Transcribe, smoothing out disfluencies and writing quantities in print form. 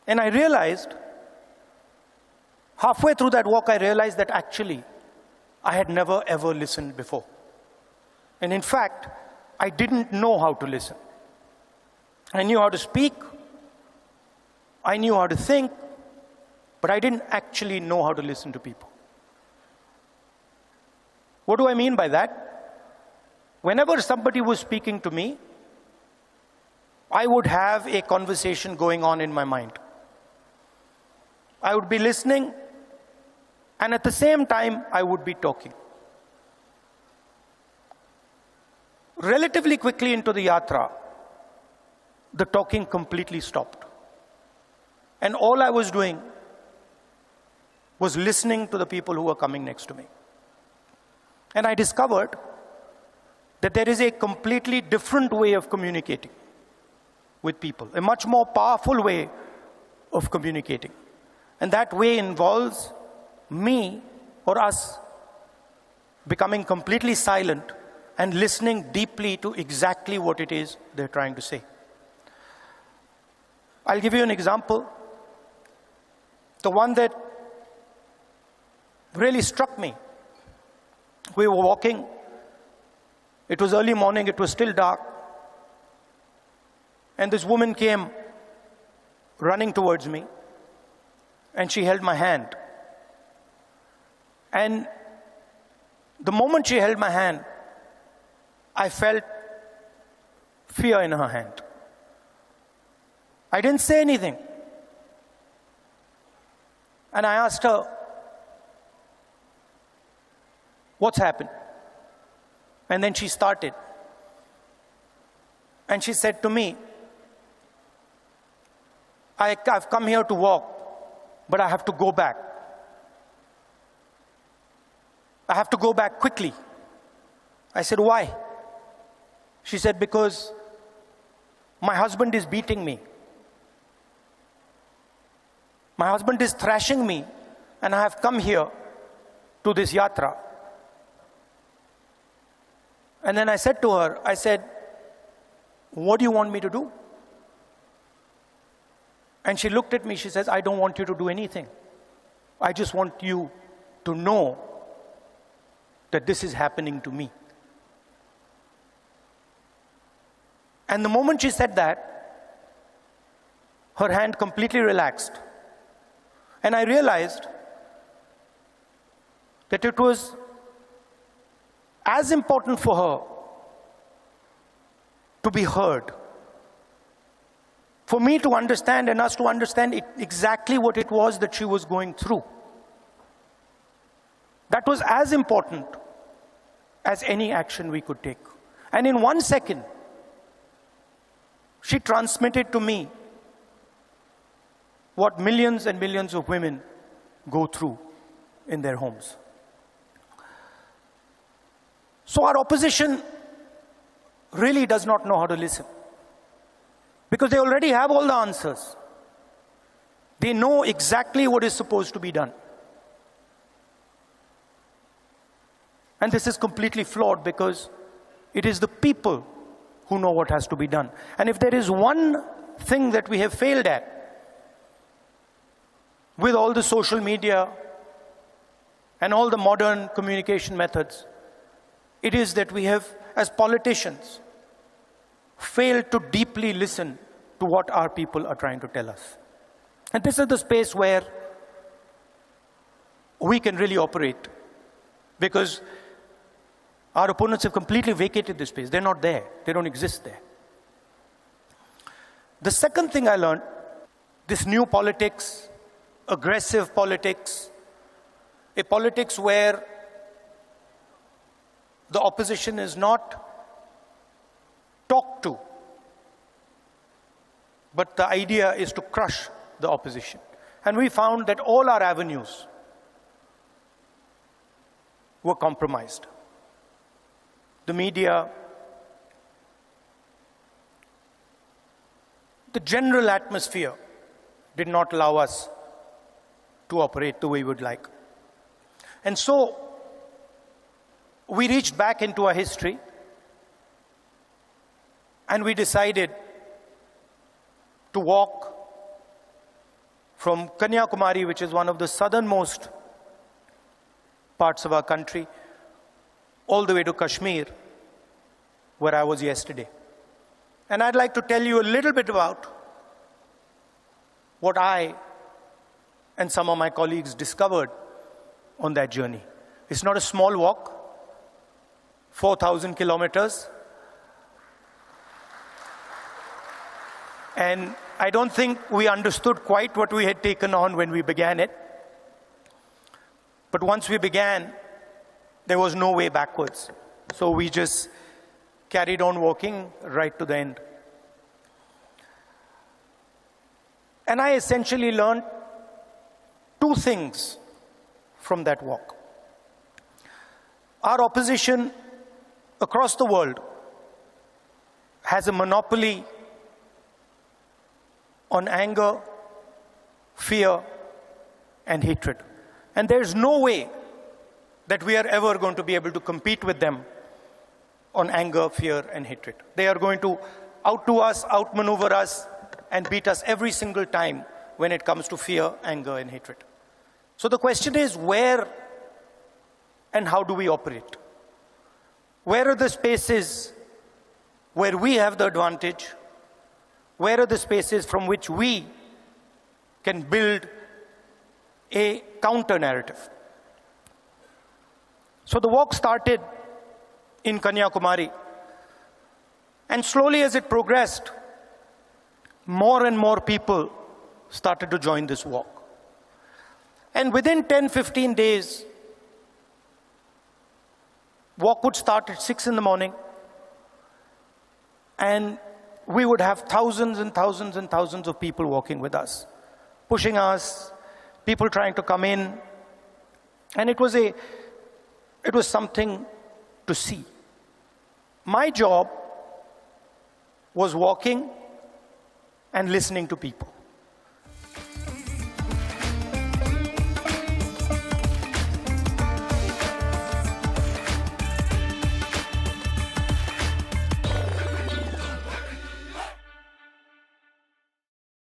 And I realized, halfway through that walk, I realized that actually I had never ever listened before. And in fact, I didn't know how to listen. I knew how to speak, I knew how to think, but I didn't actually know how to listen to people. What do I mean by that? Whenever somebody was speaking to me, I would have a conversation going on in my mind. I would be listening, and at the same time, I would be talking. Relatively quickly into the yatra, the talking completely stopped. And all I was doing was listening to the people who were coming next to me. And I discovered that there is a completely different way of communicating with people, a much more powerful way of communicating. And that way involves me or us becoming completely silent and listening deeply to exactly what it is they're trying to say. I'll give you an example. The one that really struck me. We were walking. It was early morning, it was still dark. And this woman came running towards me, and she held my hand. And the moment she held my hand, I felt fear in her hand. I didn't say anything. And I asked her, "What's happened?" And then she started. And she said to me, I've come here to walk, but I have to go back. I have to go back quickly. I said, "Why?" She said, "Because my husband is beating me. My husband is thrashing me, and I have come here to this yatra." And then I said to her, I said, "What do you want me to do?" And she looked at me, she says, "I don't want you to do anything. I just want you to know that this is happening to me." And the moment she said that, her hand completely relaxed. And I realized that it was as important for her to be heard, for me to understand and us to understand exactly what it was that she was going through. That was as important as any action we could take. And in 1 second, she transmitted to me what millions and millions of women go through in their homes. So our opposition really does not know how to listen, because they already have all the answers. They know exactly what is supposed to be done. And this is completely flawed, because it is the people who know what has to be done. And if there is one thing that we have failed at with all the social media and all the modern communication methods, it is that we have, as politicians, failed to deeply listen to what our people are trying to tell us. And this is the space where we can really operate, because our opponents have completely vacated this space. They're not there. They don't exist there. The second thing I learned, this new politics, aggressive politics, a politics where the opposition is not talked to, but the idea is to crush the opposition. And we found that all our avenues were compromised. The media, the general atmosphere did not allow us to operate the way we would like. And so we reached back into our history, and we decided to walk from Kanyakumari, which is one of the southernmost parts of our country, all the way to Kashmir, where I was yesterday. And I'd like to tell you a little bit about what I and some of my colleagues discovered on that journey. It's not a small walk, 4,000 kilometers. And I don't think we understood quite what we had taken on when we began it. But once we began, there was no way backwards. So we just carried on walking right to the end. And I essentially learned two things from that walk. Our opposition across the world has a monopoly on anger, fear, and hatred. And there's no way that we are ever going to be able to compete with them on anger, fear, and hatred. They are going to outdo us, outmaneuver us, and beat us every single time when it comes to fear, anger, and hatred. So the question is, where and how do we operate? Where are the spaces where we have the advantage? Where are the spaces from which we can build a counter-narrative? So the walk started in Kanyakumari, and slowly as it progressed, more and more people started to join this walk. And within 10-15 days, walk would start at 6 in the morning, and we would have thousands and thousands and thousands of people walking with us, pushing us, people trying to come in. And it was something to see. My job was walking and listening to people.